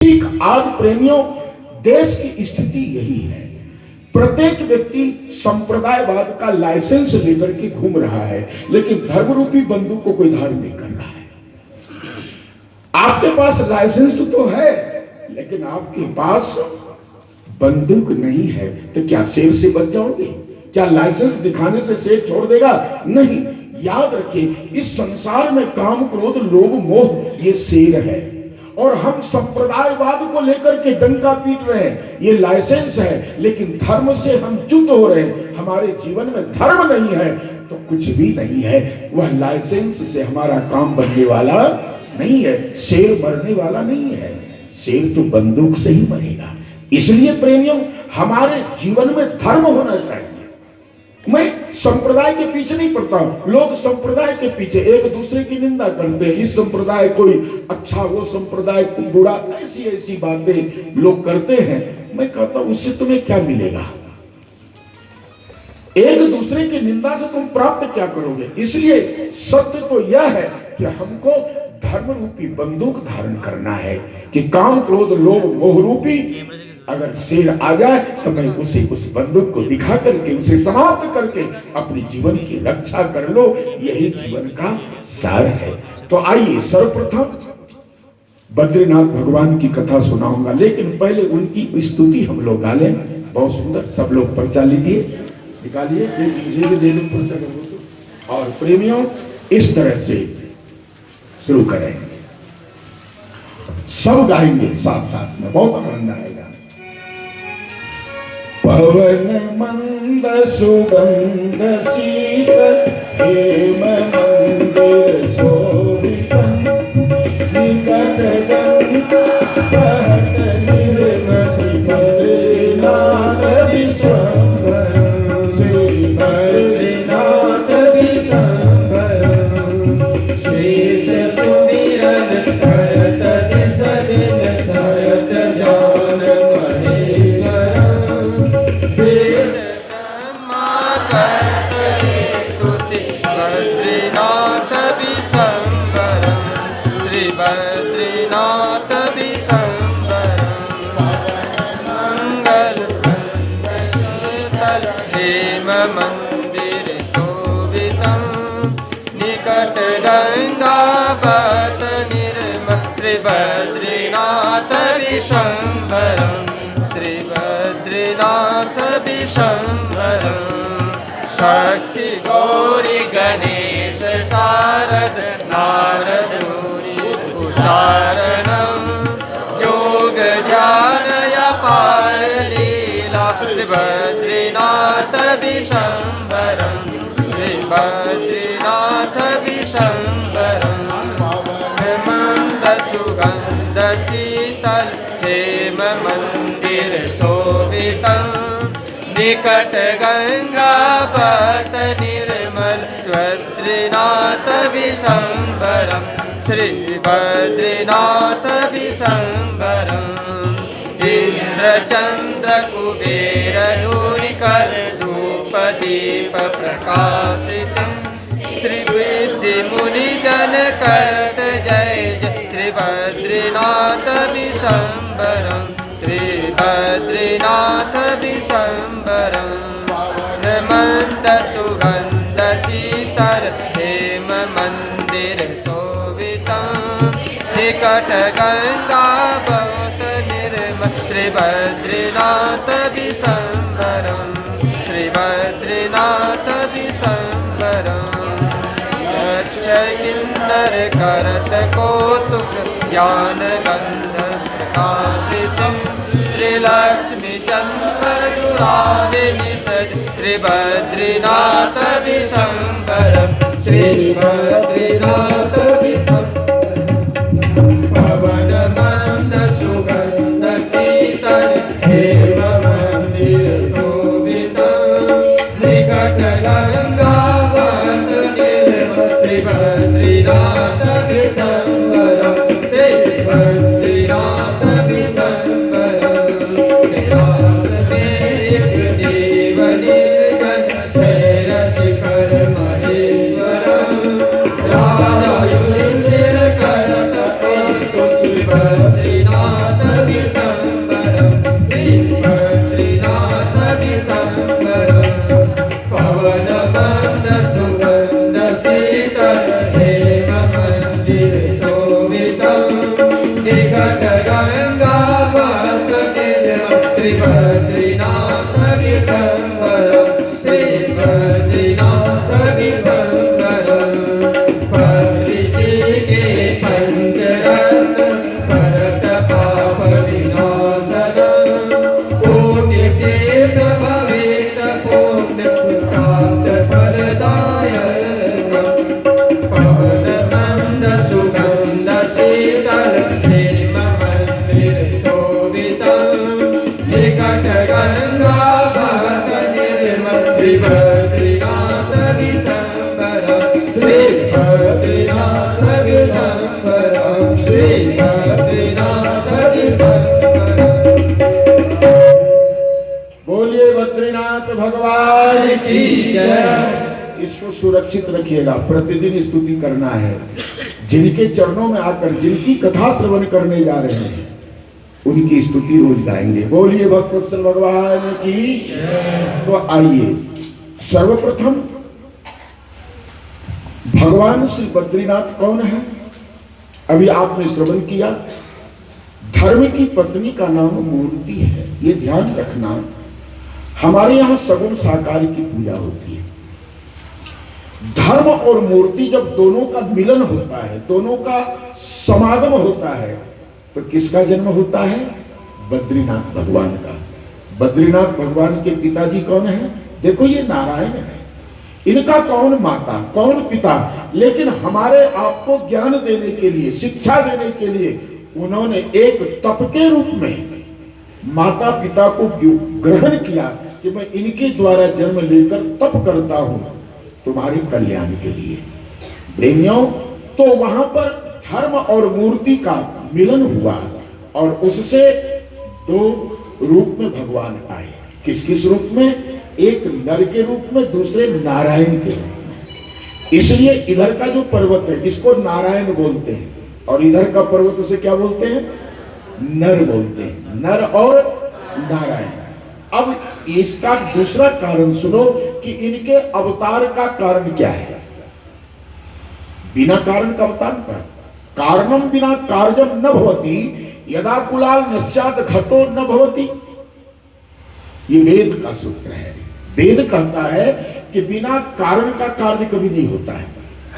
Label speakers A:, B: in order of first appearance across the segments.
A: ठीक आज प्रेमियों, देश की स्थिति यही है। प्रत्येक व्यक्ति संप्रदायवाद का लाइसेंस लेकर के घूम रहा है, लेकिन धर्म रूपी बंदूक को कोई धारण नहीं कर रहा है। आपके पास लाइसेंस तो है, लेकिन आपके पास बंदूक नहीं है, तो क्या शेर से बच जाओगे? क्या लाइसेंस दिखाने से शेर छोड़ देगा? नहीं। याद रखिए, इस संसार में काम, क्रोध, लोभ, मोह ये शेर है, और हम संप्रदायवाद को लेकर के डंका पीट रहे हैं। ये लाइसेंस है, लेकिन धर्म से हम च्युत हो रहे हैं। हमारे जीवन में धर्म नहीं है तो कुछ भी नहीं है। वह लाइसेंस से हमारा काम बनने वाला नहीं है। शेर मरने वाला नहीं है, शेर तो बंदूक से ही मरेगा। इसलिए प्रेमियों, हमारे जीवन में धर्म होना चाहिए। मैं संप्रदाय के पीछे नहीं पड़ता हूं। लोग संप्रदाय के पीछे एक दूसरे की निंदा करते हैं। इस संप्रदाय कोई अच्छा, वो संप्रदाय को बुरा, ऐसी ऐसी बातें लोग करते हैं। मैं कहता हूं, उससे तुम्हें क्या मिलेगा? एक दूसरे की निंदा से तुम प्राप्त क्या करोगे? इसलिए सत्य तो यह है कि हमको धर्म रूपी बंदूक धारण करना है कि काम, क्रोध, लोभ, मोह रूपी अगर शेर आ जाए तो मैं उसे उस बंदूक को दिखा करके उसे समाप्त करके अपने जीवन की रक्षा कर लो। यही जीवन का सार है। तो आइए, सर्वप्रथम बद्रीनाथ भगवान की कथा सुनाऊंगा, लेकिन पहले उनकी स्तुति हम लोग गा लें। बहुत सुंदर, सब लोग पर्चा लीजिए, निकालिए, और प्रेमियों इस तरह से शुरू करें। सब गाएंगे साथ साथ में, बहुत आनंद आएगा। पवन मंद सुगंध शीतल, हेम मंदिर शोभितम, निकट गंगा बहत निर्मल, श्री बद्रीनाथ विश्वम्भर, श्री बद्रीनाथ विश्वम्भर, शेष सुमिरन करत निज दिन, धरत ध्यान महेश्वर, वेद ब्रह्मा करत स्तुति, बद्रीनाथ विश्वम्भरं, श्री बद्रीनाथ विश्वम्भरं, मंगल शीतल, हेम मंदिर शोभितं, निकट गंगा बहत निर्मल, श्री बद्रीनाथ विश्वम्भरं, श्री बद्रीनाथ विश्वम्भरं, शक्ति गौरी गणेश शारद नारद मुनि उच्चारणं, योग ध्यान अपार लीला, श्री बद्रीनाथ विश्वम्भरं, श्री बद्रीनाथ विश्वम्भरं, मंद सुगंध शीतल, हेम मंदिर शोभितं, निकट गंगा बहत निर्मल, बद्रीनाथ विश्वम्भरं, श्री बद्रीनाथ विश्वम्भरं, इंद्र चंद्र कुबेर धूलिकर धूप दीप प्रकाशितं, श्री बुद्धि मुनि जन करत जय जय, श्री बद्रीनाथ विश्वम्भरं, श्री बद्रीनाथ विश्वम्भरं, मंद सुगंध शीतल, हेम मंदिर शोभितं, निकट गंगा बहत निर्मल, श्री बद्रीनाथ विश्वम्भरं, श्री बद्रीनाथ विश्वम्भरं, किन्नर करत कौतुक, ज्ञान गंध प्रकाशितं, श्री लक्ष्मी चंद्र दुरारे निसज, श्री बद्रीनाथ विश्वम्भरं, श्री बद्रीनाथ विश्वम्भरं, पवन मंद सुगंध शीतल, हेम मंदिर शोभितं, निकट गंगा बहत निर्मल, श्री बद्रीनाथ विश्वम्भरं, श्री बद्रीनाथ विश्वम्भरं, कैलाश में एक देव निर्जन, शैल शिखर महेश्वरं, राजा इसको सुरक्षित रखिएगा, प्रतिदिन स्तुति करना है। जिनके चरणों में आकर जिनकी कथा श्रवण करने जा रहे हैं उनकी स्तुति रोज गाएंगे। बोलिए भक्तवत्सल भगवान की। तो आइए सर्वप्रथम भगवान श्री बद्रीनाथ कौन है? अभी आपने श्रवण किया, धर्म की पत्नी का नाम मूर्ति है। ये ध्यान रखना, हमारे यहां सगुण साकार की पूजा होती है। धर्म और मूर्ति जब दोनों का मिलन होता है, दोनों का समागम होता है, तो किसका जन्म होता है? बद्रीनाथ भगवान का। बद्रीनाथ भगवान के पिताजी कौन है? देखो ये नारायण है। इनका कौन माता, कौन पिता? लेकिन हमारे आपको ज्ञान देने के लिए, शिक्षा देने के लिए उन्होंने एक तप के रूप में माता पिता को ग्रहण किया कि मैं इनके द्वारा जन्म लेकर तप करता हूं तुम्हारे कल्याण के लिए। प्रेमियों, तो वहां पर धर्म और मूर्ति का मिलन हुआ और उससे दो रूप में भगवान आए। किस किस रूप में? एक नर के रूप में, दूसरे नारायण के रूप में। इसलिए इधर का जो पर्वत है इसको नारायण बोलते हैं और इधर का पर्वत उसे क्या बोलते हैं? नर बोलते हैं। नर और नारायण। अब इसका दूसरा कारण सुनो कि इनके अवतार का कारण क्या है। बिना कारण का अवतार का कारणम बिना कार्यम न भवति, यदा कुलाल नश्चात घटो न भवति। ये वेद का सूत्र है। वेद कहता है कि बिना कारण का कार्य कभी नहीं होता है।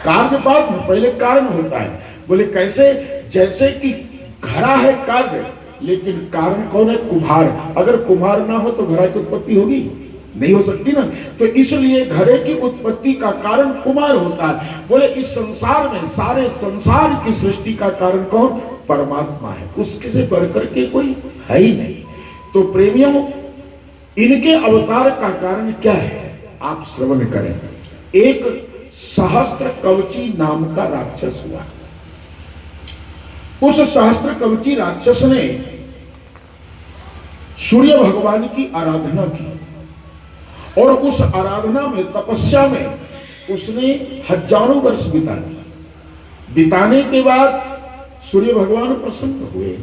A: कार्य बाद में, पहले कारण होता है। बोले कैसे? जैसे कि घड़ा है कार्य, लेकिन कारण कौन है? कुम्हार। अगर कुम्हार ना हो तो घड़ा की उत्पत्ति होगी? नहीं हो सकती ना। तो इसलिए घड़े की उत्पत्ति का कारण कुम्हार होता है। बोले इस संसार में, सारे संसार की सृष्टि का कारण कौन? परमात्मा है। उसके से बढ़कर के कोई है ही नहीं। तो प्रेमियों, इनके अवतार का कारण क्या है? आप श्रवण करें। एक सहस्त्र कवची नाम का राक्षस हुआ। उस सहस्त्र कवची राक्षस ने सूर्य भगवान की आराधना की और उस आराधना में, तपस्या में उसने हजारों वर्ष बिता दिए। बिताने के बाद सूर्य भगवान प्रसन्न हुए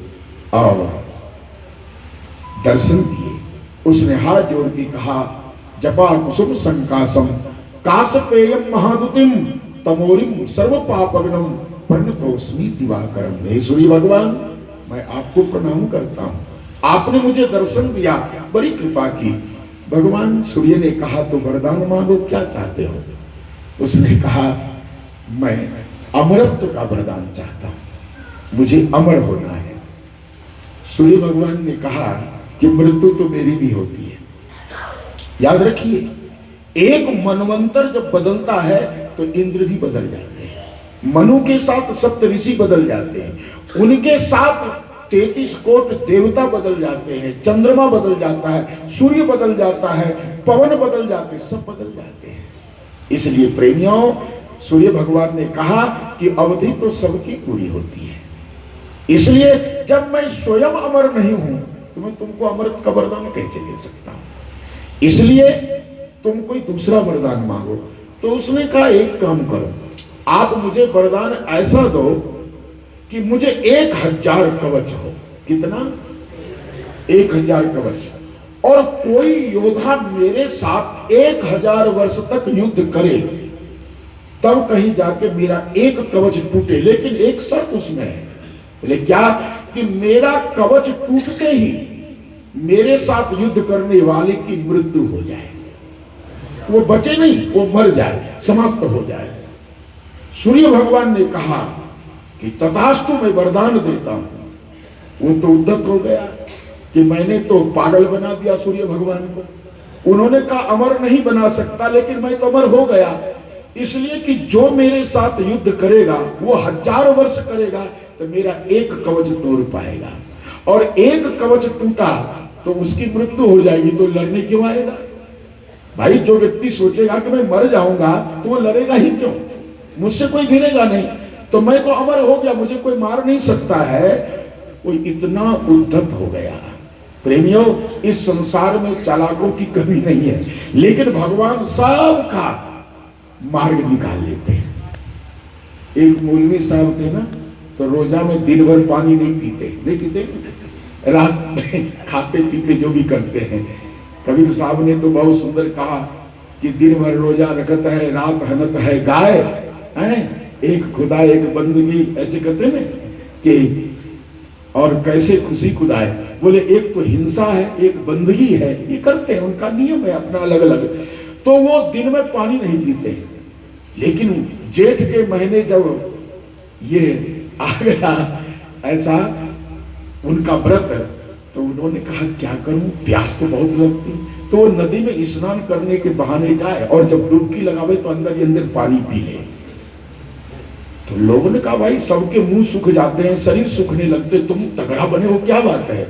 A: और दर्शन दिए। उसने हाथ जोड़ के कहा, जपा कुसुम संकासम कासपेयम महादुतिम तमोरिम सर्व पापग्नम प्रणतोस्मि दिवाकरम। हे सूर्य भगवान, मैं आपको प्रणाम करता हूं, आपने मुझे दर्शन दिया, बड़ी कृपा की। भगवान सूर्य ने कहा, तो वरदान मांगो, क्या चाहते हो? उसने कहा, मैं अमरत्व का वरदान चाहता हूं, मुझे अमर होना है। सूर्य भगवान ने कहा कि मृत्यु तो मेरी भी होती है। याद रखिए, एक मनवंतर जब बदलता है तो इंद्र भी बदल जाते हैं। मनु के साथ सप्त ऋषि बदल जाते हैं, उनके साथ 33 कोट देवता बदल जाते हैं, चंद्रमा बदल जाता है, सूर्य बदल जाता है, पवन बदल जाते हैं, सब बदल जाते हैं। इसलिए प्रेमियों, सूर्य भगवान ने कहा कि अवधि तो सबकी पूरी होती है। इसलिए जब मैं स्वयं अमर नहीं हूं तो मैं तुमको अमृत का वरदान कैसे दे सकता हूं? इसलिए तुम कोई दूसरा वरदान मांगो। तो उसने कहा, एक काम करो, आप मुझे वरदान ऐसा दो कि मुझे 1000 कवच हो। कितना? 1000 कवच। और कोई योद्धा मेरे साथ 1000 वर्ष तक युद्ध करे, तब कहीं जाके मेरा एक कवच टूटे। लेकिन एक शर्त उसमें है। बोले क्या? कि मेरा कवच टूटते ही मेरे साथ युद्ध करने वाले की मृत्यु हो जाए, वो बचे नहीं, वो मर जाए, समाप्त हो जाए। सूर्य भगवान ने कहा कि तथास्तु, मैं वरदान देता हूं। वो तो उद्धत हो गया कि मैंने तो पागल बना दिया सूर्य भगवान को। उन्होंने कहा अमर नहीं बना सकता, लेकिन मैं तो अमर हो गया। इसलिए कि जो मेरे साथ युद्ध करेगा वो 1000 वर्ष करेगा तो मेरा एक कवच तोड़ पाएगा, और एक कवच टूटा तो उसकी मृत्यु हो जाएगी। तो लड़ने क्यों आएगा भाई? जो व्यक्ति सोचेगा कि मैं मर जाऊंगा तो वो लड़ेगा ही क्यों? मुझसे कोई भिड़ेगा नहीं, तो मैं तो अमर हो गया, मुझे कोई मार नहीं सकता है। वो इतना उद्धत हो गया। प्रेमियों, इस संसार में चालाकों की कमी नहीं है, लेकिन भगवान सबका मार्ग निकाल लेते हैं। एक मौलवी साहब थे ना, तो रोजा में दिन भर पानी नहीं पीते रात में खाते पीते जो भी करते हैं। कबीर साहब ने तो बहुत सुंदर कहा कि दिन भर रोजा रखत है, रात हनत है गाय, है एक खुदा एक बंदगी, ऐसे कहते हैं कि और कैसे खुशी खुदाए। बोले एक तो हिंसा है, एक बंदगी है, ये करते हैं, उनका नियम है अपना अलग अलग। तो वो दिन में पानी नहीं पीते। लेकिन जेठ के महीने जब ये आ गया ऐसा उनका व्रत, तो उन्होंने कहा क्या करूं, प्यास तो बहुत लगती। तो वो नदी में स्नान करने के बहाने जाए और जब डुबकी लगावे तो अंदर ही अंदर पानी पी ले। तो लोगों ने कहा भाई सबके मुंह सूख जाते हैं, शरीर सूखने लगते, तुम तगड़ा बने हो, क्या बात है,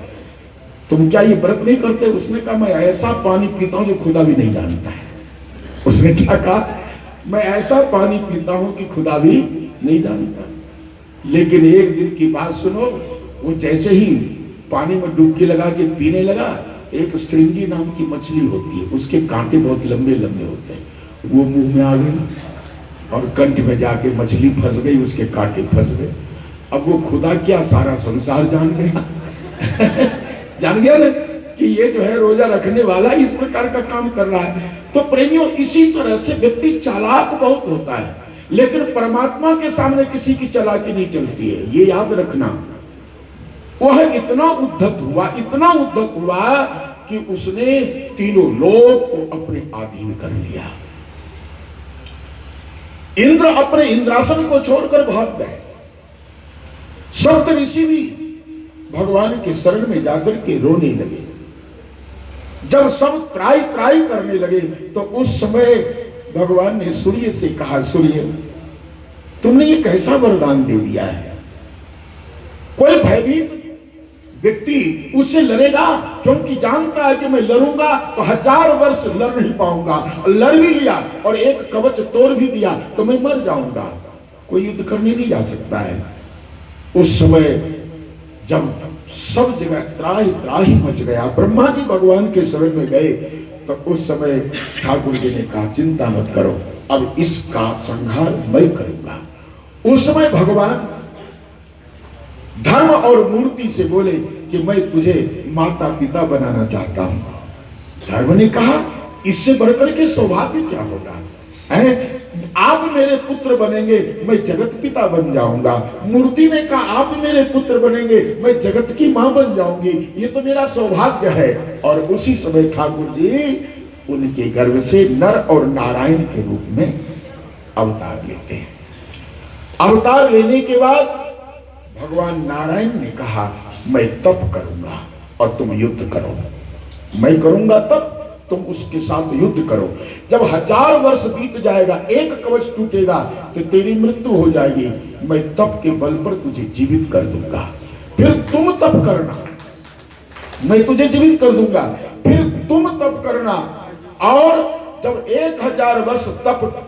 A: तुम क्या ये व्रत नहीं करते? उसने कहा मैं ऐसा पानी पीता हूं जो खुदा भी नहीं जानता है। उसने क्या कहा, मैं ऐसा पानी पीता हूं कि खुदा भी नहीं जानता। लेकिन एक दिन की बात सुनो, वो जैसे ही पानी में डुबकी लगा के पीने लगा, एक श्रृंगी नाम की मछली होती है, उसके कांटे बहुत लंबे लंबे होते हैं, वो मुंह में आ गई और कंठ में जाके मछली फंस गई, उसके कांटे फंस गए। अब वो खुदा क्या सारा संसार जान गया जान गया ना कि ये जो है रोजा रखने वाला इस प्रकार का काम कर रहा है। तो प्रेमियों, इसी तरह से व्यक्ति चालाक बहुत होता है, लेकिन परमात्मा के सामने किसी की चालाकी नहीं चलती है, ये याद रखना। वह इतना उद्धत हुआ कि उसने तीनों लोक को अपने अधीन कर लिया। इंद्र अपने इंद्रासन को छोड़कर भाग गए। सप्त ऋषि भी भगवान के शरण में जाकर के रोने लगे। जब सब त्राई त्राई करने लगे तो उस समय भगवान ने सूर्य से कहा, सूर्य तुमने ये कैसा वरदान दे दिया है? कोई भयभीत व्यक्ति उससे लड़ेगा, क्योंकि जानता है कि मैं लड़ूंगा तो 1000 वर्ष लड़ नहीं पाऊंगा, लड़ भी लिया और एक कवच तोड़ भी दिया तो मैं मर जाऊंगा, कोई युद्ध करने नहीं जा सकता है। उस समय जब सब जगह त्राही त्राही मच गया, ब्रह्मा जी भगवान के शरण में गए, तो उस समय ठाकुर जी ने कहा चिंता मत करो, अब इसका संहार मैं करूंगा। उस समय भगवान धर्म और मूर्ति से बोले कि मैं तुझे माता पिता बनाना चाहता हूं। धर्म ने कहा इससे बढ़कर के सौभाग्य क्या होगा, है? आप मेरे पुत्र बनेंगे, मैं जगत पिता बन जाऊंगा। मूर्ति ने कहा आप मेरे पुत्र बनेंगे, मैं जगत की मां बन जाऊंगी, ये तो मेरा सौभाग्य है। और उसी समय ठाकुर जी उनके गर्भ से नर और नारायण के रूप में अवतार लेते हैं। अवतार लेने के बाद भगवान नारायण ने कहा मैं तप करूंगा और तुम युद्ध करो, मैं करूंगा तब, तुम उसके साथ युद्ध करो। जब 1000 वर्ष बीत जाएगा, एक कवच टूटेगा तो तेरी मृत्यु हो जाएगी, मैं तप के बल पर तुझे जीवित कर दूंगा, फिर तुम तप करना, मैं तुझे जीवित कर दूंगा, फिर तुम तप करना। और जब 1000 वर्ष तप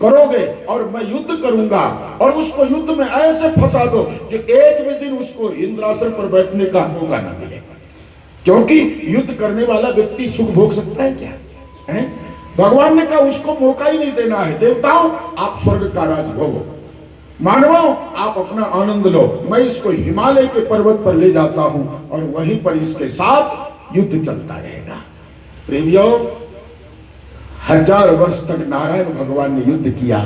A: करोगे और मैं युद्ध करूंगा और उसको युद्ध में ऐसे फंसा दो जो एक भी दिन उसको इंद्रासन पर बैठने का मौका ना मिले, क्योंकि युद्ध करने वाला व्यक्ति सुख भोग सकता है क्या, है? भगवान ने कहा उसको मौका ही नहीं देना है। देवताओं आप स्वर्ग का राज भोगो, मानवों आप अपना आनंद लो, मैं इसको हिमालय के पर्वत पर ले जाता हूं और वहीं पर इसके साथ युद्ध चलता रहेगा। प्रेमियों, 1000 वर्ष तक नारायण भगवान ने युद्ध किया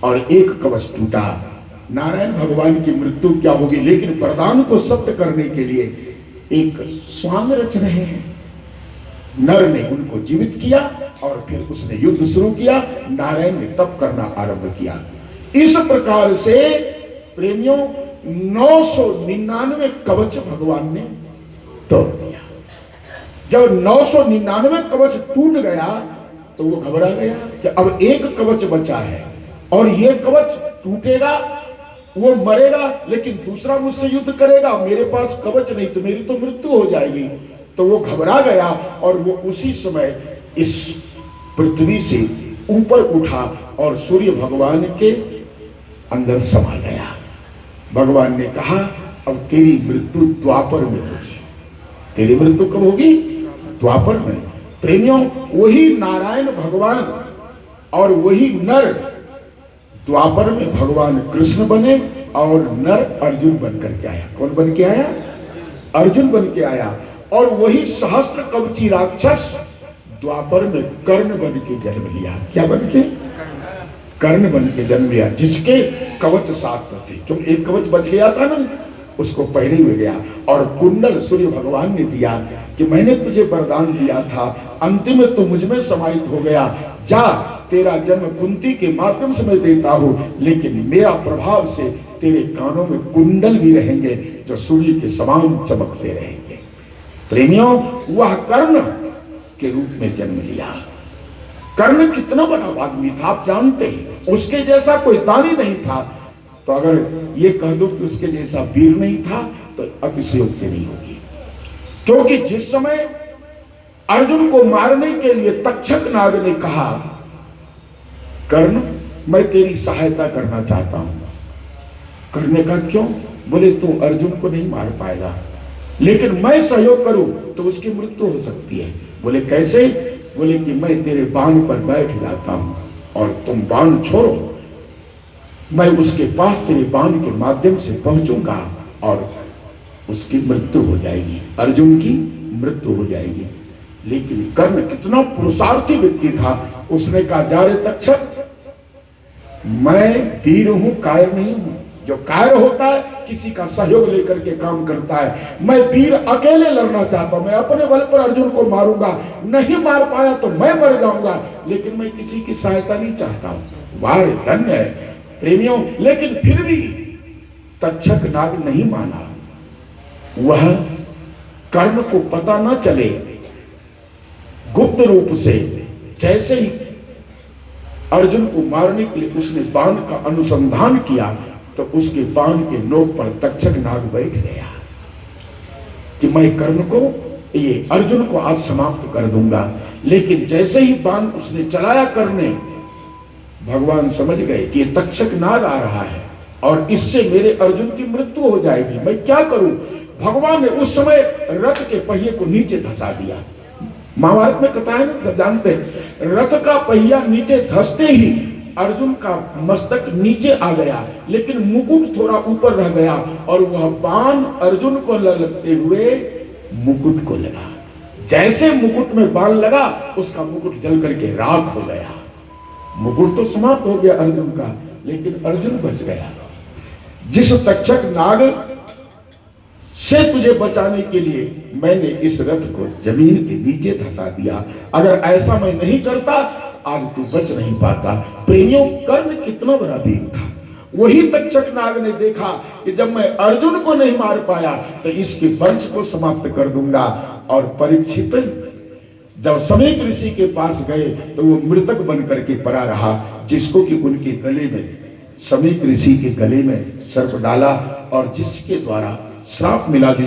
A: और एक कवच टूटा। नारायण भगवान की मृत्यु क्या होगी, लेकिन वरदान को सत्य करने के लिए एक स्वांग रच रहे हैं। नर ने उनको जीवित किया और फिर उसने युद्ध शुरू किया, नारायण ने तप करना आरंभ किया। इस प्रकार से प्रेमियों 999 कवच भगवान ने तोड़ दिया। जब 999 कवच टूट गया तो वो घबरा गया कि अब एक कवच बचा है और ये कवच टूटेगा, वो मरेगा, लेकिन दूसरा मुझसे युद्ध करेगा, मेरे पास कवच नहीं तो मेरी तो मृत्यु हो जाएगी। तो वो घबरा गया और वो उसी समय इस पृथ्वी से ऊपर उठा और सूर्य भगवान के अंदर समा गया। भगवान ने कहा अब तेरी मृत्यु द्वापर में होगी। तेरी मृत्यु कब होगी? द्वापर में। प्रेमियों, वही नारायण भगवान और वही नर द्वापर में भगवान कृष्ण बने और नर अर्जुन बन करके आया। कौन बन के आया? अर्जुन बन के आया। और वही सहस्त्र कवची राक्षस द्वापर में कर्ण बन के जन्म लिया। क्या बन के? कर्ण बन के जन्म लिया, जिसके कवच 7 थे। क्यों? एक कवच बच गया था ना, उसको पहने हुए गया। और कुंडल सूर्य भगवान ने दिया कि मैंने तुझे वरदान दिया था, अंतिम में तो मुझ में समाहित हो गया। जा, तेरा जन्म कुंती के माध्यम से मैं देता हूं, लेकिन मेरा प्रभाव से तेरे कानों में कुंडल भी रहेंगे जो सूर्य के समान चमकते रहेंगे। प्रेमियों, वह कर्ण के रूप में जन्म लिया। कर्ण कितना बड़ा आदमी था आप जानते हैं। उसके जैसा कोई दानी नहीं था। तो अगर ये कह दो कि उसके जैसा वीर नहीं था तो अतिशयोक्ति नहीं होगी। क्योंकि जिस समय अर्जुन को मारने के लिए तक्षक नाग ने कहा, कर्ण मैं तेरी सहायता करना चाहता हूं। कर्ण ने कहा क्यों? बोले तू अर्जुन को नहीं मार पाएगा, लेकिन मैं सहयोग करूं तो उसकी मृत्यु हो सकती है। बोले कैसे? बोले कि मैं तेरे बाण पर बैठ जाता हूं और तुम बाण छोड़ो, मैं उसके पास तेरे बाण के माध्यम से पहुंचूंगा और उसकी मृत्यु हो जाएगी, अर्जुन की मृत्यु हो जाएगी। लेकिन कर्ण कितना पुरुषार्थी व्यक्ति था। उसने कहा, जा रे तक्षक, मैं वीर हूं, कायर नहीं हूं। जो कायर होता है किसी का सहयोग लेकर के काम करता है। मैं वीर अकेले लड़ना चाहता हूं, मैं अपने बल पर अर्जुन को मारूंगा, नहीं मार पाया तो मैं मर जाऊंगा, लेकिन मैं किसी की सहायता नहीं चाहता हूं। वाह, धन्य है प्रेमियों। लेकिन फिर भी तक्षक नाग नहीं माना। वह कर्ण को पता न चले, गुप्त रूप से जैसे ही अर्जुन को मारने के लिए उसने बाण का अनुसंधान किया तो उसके बाण के नोक पर तक्षक नाग बैठ गया कि मैं कर्ण को, ये अर्जुन को आज समाप्त कर दूंगा। लेकिन जैसे ही बाण उसने चलाया करने, भगवान समझ गए कि ये तक्षक नाग आ रहा है और इससे मेरे अर्जुन की मृत्यु हो जाएगी, मैं क्या करूं। भगवान ने उस समय रथ के पहिए को नीचे धंसा दिया। महाभारत में कथा है ना, सब जानते हैं। रथ का पहिया नीचे धंसते ही अर्जुन का मस्तक नीचे आ गया, लेकिन मुकुट थोड़ा ऊपर रह गया और वह बाण अर्जुन को लगते हुए मुकुट को लगा। जैसे मुकुट में बाण लगा, उसका मुकुट जल करके राख हो गया। मुकुट तो समाप्त हो गया अर्जुन का, लेकिन अर्जुन बच गया। जिस तक्षक नाग से तुझे बचाने के लिए मैंने इस रथ को जमीन के नीचे धंसा दिया, अगर ऐसा मैं नहीं करता आज तू बच नहीं पाता। प्रेमियों, कर्ण कितना बड़ा वीर था। वही तक्षक नाग ने देखा कि जब मैं अर्जुन को नहीं मार पाया तो इसके वंश को समाप्त कर दूंगा। और परीक्षित जब समीक ऋषि के पास गए तो वो मृतक बन करके पड़ा रहा, जिसको कि उनके गले में, समीक ऋषि के गले में सर्प डाला और जिसके द्वारा श्राप मिला। ऋषि